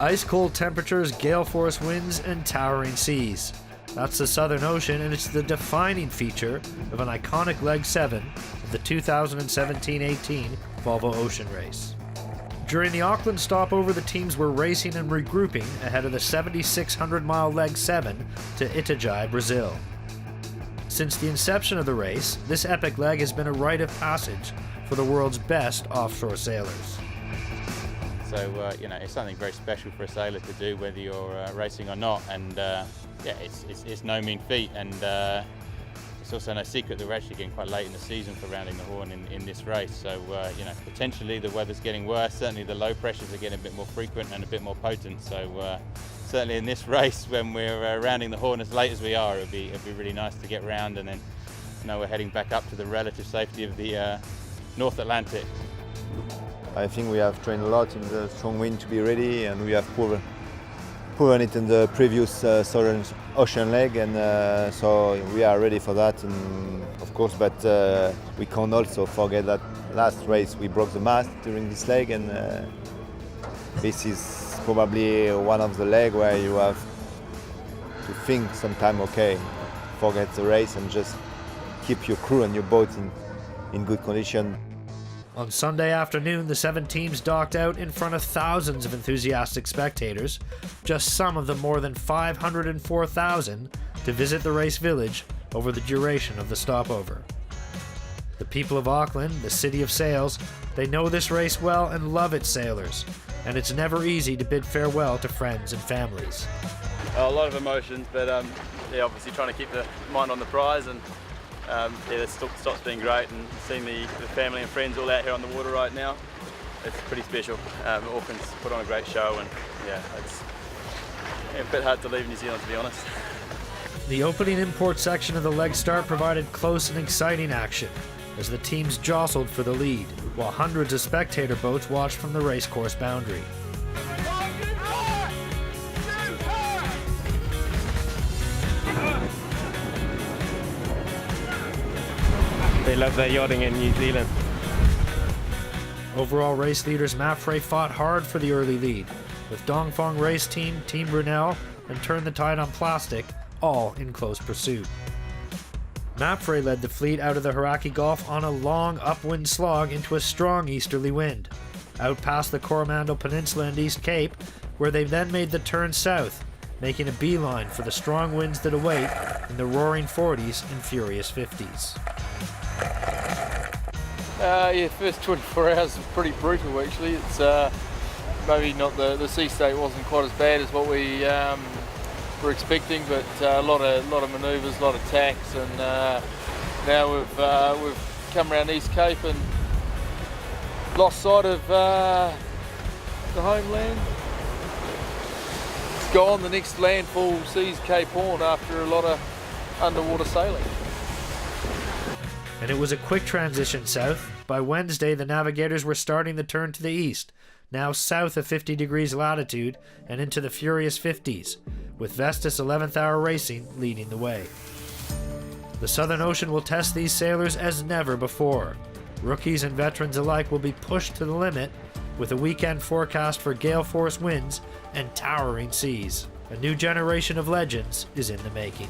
Ice-cold temperatures, gale-force winds, and towering seas. That's the Southern Ocean, and it's the defining feature of an iconic Leg 7 of the 2017-18 Volvo Ocean Race. During the Auckland stopover, the teams were racing and regrouping ahead of the 7,600-mile Leg 7 to Itajaí, Brazil. Since the inception of the race, this epic leg has been a rite of passage for the world's best offshore sailors. So, it's something very special for a sailor to do, whether you're racing or not. And it's no mean feat. And it's also no secret that we're actually getting quite late in the season for rounding the horn in this race. So, potentially the weather's getting worse. Certainly the low pressures are getting a bit more frequent and a bit more potent. So, certainly in this race, when we're rounding the horn as late as we are, it'd be really nice to get round and then we're heading back up to the relative safety of the North Atlantic. I think we have trained a lot in the strong wind to be ready, and we have proven it in the previous Southern Ocean leg, and so we are ready for that, and of course, but we can't also forget that last race we broke the mast during this leg, and this is probably one of the legs where you have to think sometime, okay, forget the race and just keep your crew and your boat in good condition. On Sunday afternoon, the 7 teams docked out in front of thousands of enthusiastic spectators, just some of the more than 504,000 to visit the race village over the duration of the stopover. The people of Auckland, the city of sails, they know this race well and love its sailors, and it's never easy to bid farewell to friends and families. A lot of emotions, but obviously trying to keep the mind on the prize, and the stop's been great, and seeing the family and friends all out here on the water right now, it's pretty special. Auckland's put on a great show, and it's a bit hard to leave New Zealand, to be honest. The opening import section of the leg start provided close and exciting action as the teams jostled for the lead, while hundreds of spectator boats watched from the racecourse boundary. They love their yachting in New Zealand. Overall race leaders Mapfre fought hard for the early lead, with Dongfang Race Team, Team Brunel, and Turn the Tide on Plastic all in close pursuit. Mapfre led the fleet out of the Hauraki Gulf on a long upwind slog into a strong easterly wind, out past the Coromandel Peninsula and East Cape, where they then made the turn south, making a beeline for the strong winds that await in the roaring 40s and furious 50s. First 24 hours was pretty brutal actually. It's maybe not the sea state wasn't quite as bad as what we were expecting, but a lot of manoeuvres, a lot of tacks, and now we've come around East Cape and lost sight of the homeland. It's gone. The next landfall sees Cape Horn after a lot of underwater sailing. And it was a quick transition south. By Wednesday, the navigators were starting the turn to the east, now south of 50 degrees latitude and into the furious 50s, with Vestas 11th Hour Racing leading the way. The Southern Ocean will test these sailors as never before. Rookies and veterans alike will be pushed to the limit, with a weekend forecast for gale force winds and towering seas. A new generation of legends is in the making.